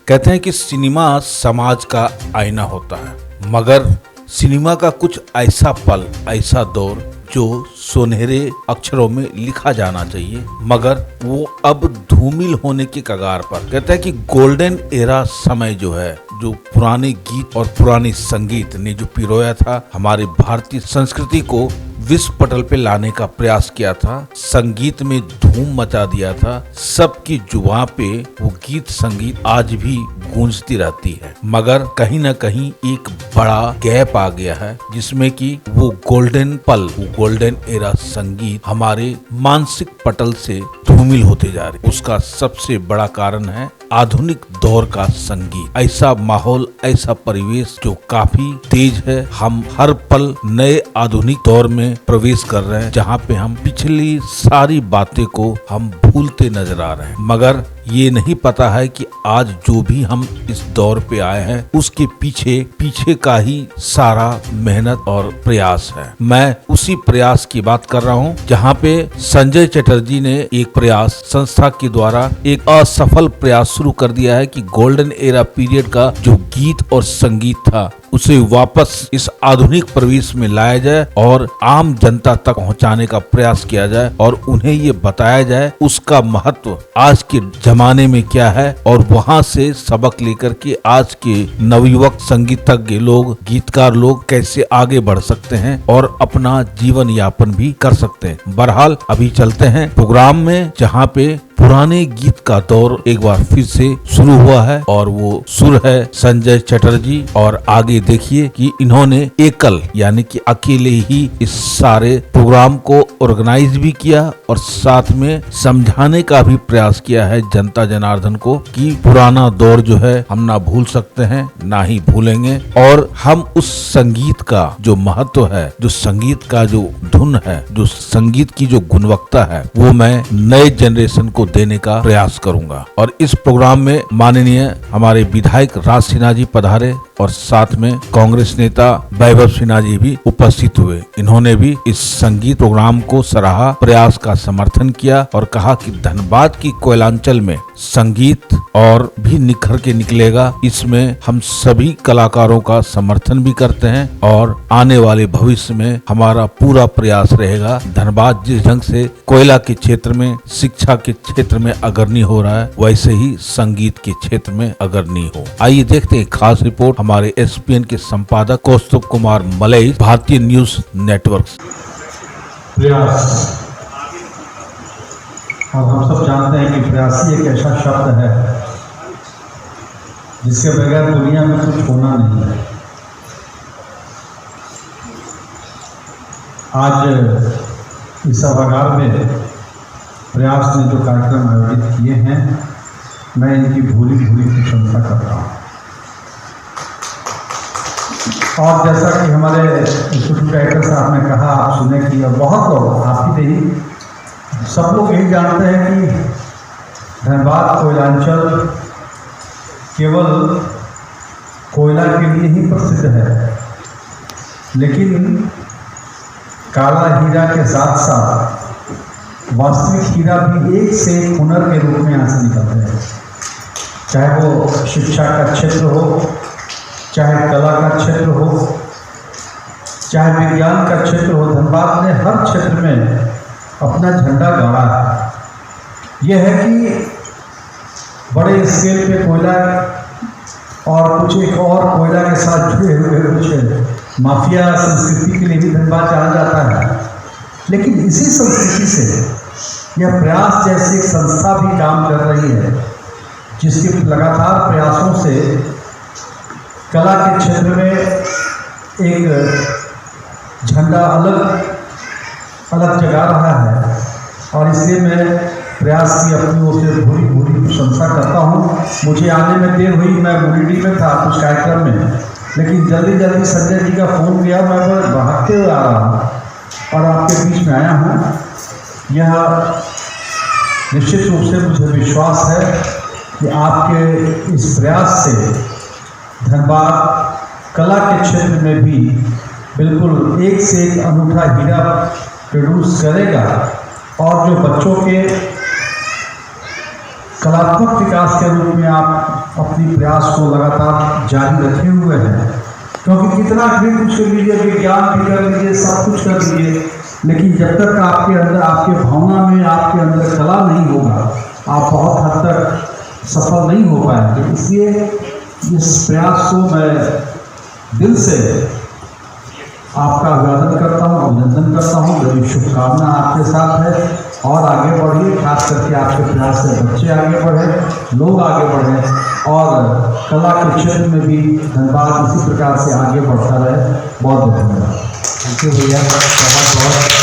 कहते हैं कि सिनेमा समाज का आईना होता है, मगर सिनेमा का कुछ ऐसा पल, ऐसा दौर जो सुनहरे अक्षरों में लिखा जाना चाहिए, मगर वो अब धूमिल होने के कगार पर। कहते हैं कि गोल्डन एरा समय जो है, जो पुराने गीत और पुराने संगीत ने जो पिरोया था, हमारे भारतीय संस्कृति को विश्व पटल पे लाने का प्रयास किया था, संगीत में धूम मचा दिया था, सबकी जुबान पे वो गीत संगीत आज भी गूंजती रहती है। मगर कहीं न कहीं एक बड़ा गैप आ गया है, जिसमें कि वो गोल्डन पल, वो गोल्डन एरा संगीत हमारे मानसिक पटल से धूमिल होते जा रहे। उसका सबसे बड़ा कारण है आधुनिक दौर का संगीत। ऐसा माहौल, ऐसा परिवेश जो काफी तेज है। हम हर पल नए आधुनिक दौर में प्रवेश कर रहे हैं, जहाँ पे हम पिछली सारी बातें को हम भूलते नजर आ रहे हैं। मगर ये नहीं पता है कि आज जो भी हम इस दौर पे आए हैं, उसके पीछे का ही सारा मेहनत और प्रयास है। मैं उसी प्रयास की बात कर रहा हूँ, जहाँ पे संजय चटर्जी ने एक प्रयास संस्था के द्वारा एक असफल प्रयास शुरू कर दिया है कि गोल्डन एरा पीरियड का जो गीत और संगीत था, उसे वापस इस आधुनिक परिवेश में लाया जाए और आम जनता तक पहुंचाने का प्रयास किया जाए और उन्हें ये बताया जाए उसका महत्व आज के जमाने में क्या है, और वहां से सबक लेकर के आज के नवयुवक संगीतज्ञ लोग, गीतकार लोग कैसे आगे बढ़ सकते हैं और अपना जीवन यापन भी कर सकते हैं। बहरहाल अभी चलते हैं प्रोग्राम में, जहाँ पे पुराने गीत का दौर एक बार फिर से शुरू हुआ है और वो सुर है संजय चटर्जी। और आगे देखिए कि इन्होंने एकल यानी कि अकेले ही इस सारे प्रोग्राम को ऑर्गेनाइज भी किया और साथ में समझाने का भी प्रयास किया है जनता जनार्दन को कि पुराना दौर जो है हम ना भूल सकते हैं, ना ही भूलेंगे, और हम उस संगीत का जो महत्व है, जो संगीत का जो धुन है, जो संगीत की जो गुणवत्ता है, वो मैं नए जनरेशन को देने का प्रयास करूंगा। और इस प्रोग्राम में माननीय हमारे विधायक राज सिन्हा जी पधारे और साथ में कांग्रेस नेता वैभव सिन्हा जी भी उपस्थित हुए। इन्होंने भी इस संगीत प्रोग्राम को सराहा, प्रयास का समर्थन किया और कहा कि धनबाद की कोयलांचल में संगीत और भी निखर के निकलेगा। इसमें हम सभी कलाकारों का समर्थन भी करते हैं और आने वाले भविष्य में हमारा पूरा प्रयास रहेगा। धनबाद जिस ढंग से कोयला के क्षेत्र में, शिक्षा के क्षेत्र में अग्रणी हो रहा है, वैसे ही संगीत के क्षेत्र में अग्रणी हो। आइए देखते हैं खास रिपोर्ट हमारे एसपीएन के संपादक कौस्तुभ कुमार मलई, भारतीय न्यूज नेटवर्क। प्रयास, और हम सब जानते हैं कि प्रयास एक ऐसा शब्द है जिसके बगैर दुनिया में कुछ होना नहीं है। आज इस सभागार में प्रयास ने जो कार्यक्रम आयोजित किए हैं, मैं इनकी भूली प्रशंसा करता हूँ। और जैसा कि हमारे इंस्टीट्यूट डायरेक्टर साहब ने कहा, आप सुने कि बहुत लोग, आप ही नहीं, सब लोग यही जानते हैं कि धनबाद कोयलांचल केवल कोयला के लिए ही प्रसिद्ध है, लेकिन काला हीरा के साथ साथ वास्तविक हीरा भी एक से एक हुनर के रूप में यहाँ से निकलते हैं। चाहे वो शिक्षा का क्षेत्र हो, चाहे कला का क्षेत्र हो, चाहे विज्ञान का क्षेत्र हो, धनबाद ने हर क्षेत्र में अपना झंडा गाड़ा है। यह है कि बड़े स्केल पे कोयला और कुछ एक और कोयला के साथ जुड़े हुए कुछ माफिया संस्कृति के लिए भी धनबाद जाना जाता है, लेकिन इसी संस्कृति से यह प्रयास जैसी एक संस्था भी काम कर रही है, जिसके लगातार प्रयासों से कला के क्षेत्र में एक झंडा अलग जगा रहा है। और इसलिए मैं प्रयास की अपनी ओर से भूरी प्रशंसा करता हूँ। मुझे आने में देर हुई, मैं मुरीडी में था कुछ कार्यक्रम में, लेकिन जल्दी संजय जी का फ़ोन किया, मैं भागते हुए आ रहा हूँ और आपके बीच में आया हूँ। यह निश्चित रूप से मुझे विश्वास है कि आपके इस प्रयास से धनबाद कला के क्षेत्र में भी बिल्कुल एक से एक अनूठा हीरा प्रोड्यूस करेगा और जो बच्चों के कलात्मक विकास के रूप में आप अपनी प्रयास को लगातार जारी रखे हुए हैं, क्योंकि कितना भी कुछ कर लीजिए, विज्ञान भी कर लीजिए, सब कुछ कर लीजिए, लेकिन जब तक आपके अंदर, आपके भावना में, आपके अंदर कला नहीं होगा, आप बहुत हद तक सफल नहीं हो पाएंगे। इसलिए इस प्रयास को मैं दिल से आपका अभिवादन करता हूँ, अभिनंदन करता हूँ। मेरी शुभकामना आपके साथ है और आगे बढ़िए, खास करके आपके प्रयास से बच्चे आगे बढ़े, लोग आगे बढ़े और कला के क्षेत्र में भी धनबाद इसी प्रकार से आगे बढ़ता रहे। बहुत बहुत धन्यवाद। थैंक यू भैया, बहुत बहुत।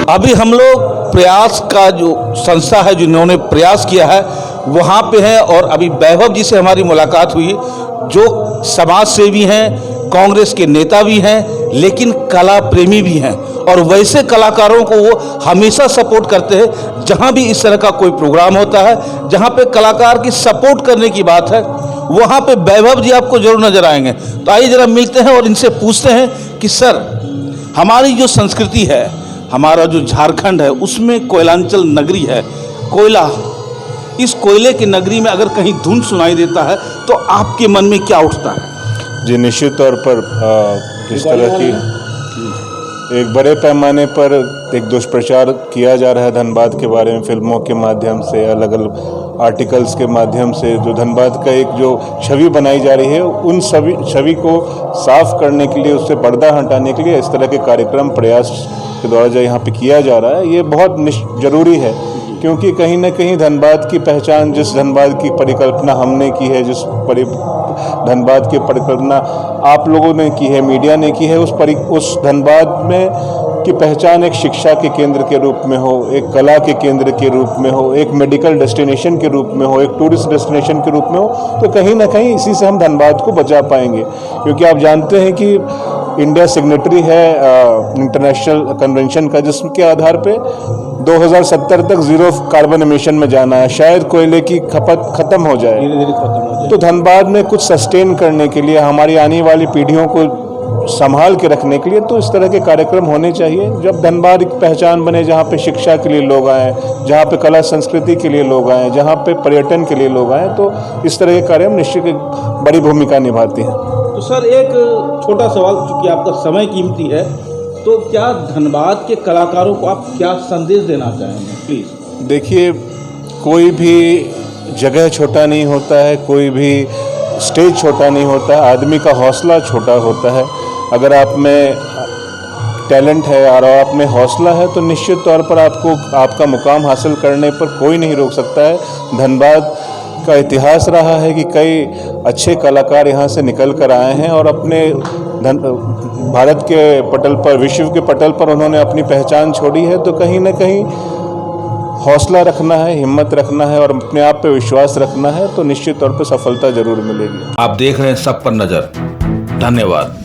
अभी हम लोग प्रयास का जो संस्था है जिन्होंने प्रयास किया है वहाँ पे हैं और अभी वैभव जी से हमारी मुलाकात हुई, जो समाज सेवी हैं, कांग्रेस के नेता भी हैं, लेकिन कला प्रेमी भी हैं और वैसे कलाकारों को वो हमेशा सपोर्ट करते हैं। जहाँ भी इस तरह का कोई प्रोग्राम होता है, जहाँ पे कलाकार की सपोर्ट करने की बात है, वहाँ पे वैभव जी आपको जरूर नजर आएंगे। तो आइए जरा मिलते हैं और इनसे पूछते हैं कि सर, हमारी जो संस्कृति है, हमारा जो झारखंड है, उसमें कोयलांचल नगरी है, कोयला, इस कोयले की नगरी में अगर कहीं धुन सुनाई देता है तो आपके मन में क्या उठता है? जी, निश्चित तौर पर जिस तरह की एक बड़े पैमाने पर एक दुष्प्रचार किया जा रहा है धनबाद के बारे में, फिल्मों के माध्यम से, अलग अलग आर्टिकल्स के माध्यम से जो धनबाद का एक जो छवि बनाई जा रही है, उन सभी छवि को साफ करने के लिए, उससे पर्दा हटाने के लिए इस तरह के कार्यक्रम प्रयास के द्वारा जो यहाँ पे किया जा रहा है, ये बहुत ज़रूरी है। क्योंकि कहीं ना कहीं धनबाद की पहचान, जिस धनबाद की परिकल्पना हमने की है, धनबाद की परिकल्पना आप लोगों ने की है, मीडिया ने की है, उस धनबाद में की पहचान एक शिक्षा के केंद्र के रूप में हो, एक कला के केंद्र के रूप में हो, एक मेडिकल डेस्टिनेशन के रूप में हो, एक टूरिस्ट डेस्टिनेशन के रूप में हो, तो कहीं ना कहीं इसी से हम धनबाद को बचा पाएंगे। क्योंकि आप जानते हैं कि इंडिया सिग्नेटरी है इंटरनेशनल कन्वेंशन का, जिसके आधार पे 2070 तक जीरो कार्बन एमिशन में जाना है। शायद कोयले की खपत खत्म हो जाए, धीरे-धीरे खत्म हो जाए। तो धनबाद में कुछ सस्टेन करने के लिए, हमारी आने वाली पीढ़ियों को संभाल के रखने के लिए, तो इस तरह के कार्यक्रम होने चाहिए। जब धनबाद एक पहचान बने, जहाँ पे शिक्षा के लिए लोग आएँ, जहाँ पे कला संस्कृति के लिए लोग आएँ, जहाँ पे पर्यटन के लिए लोग आएँ, तो इस तरह के कार्यक्रम निश्चित एक बड़ी भूमिका निभाते हैं। तो सर, एक छोटा सवाल, चूँकि आपका समय कीमती है, तो क्या धनबाद के कलाकारों को आप क्या संदेश देना चाहेंगे प्लीज़? देखिए, कोई भी जगह छोटा नहीं होता है, कोई भी स्टेज छोटा नहीं होता है, आदमी का हौसला छोटा होता है। अगर आप में टैलेंट है और आप में हौसला है, तो निश्चित तौर पर आपको आपका मुकाम हासिल करने पर कोई नहीं रोक सकता है। धनबाद का इतिहास रहा है कि कई अच्छे कलाकार यहाँ से निकल कर आए हैं और अपने भारत के पटल पर, विश्व के पटल पर उन्होंने अपनी पहचान छोड़ी है। तो कहीं ना कहीं हौसला रखना है, हिम्मत रखना है और अपने आप पे विश्वास रखना है, तो निश्चित तौर पर सफलता जरूर मिलेगी। आप देख रहे हैं सब पर नजर। धन्यवाद।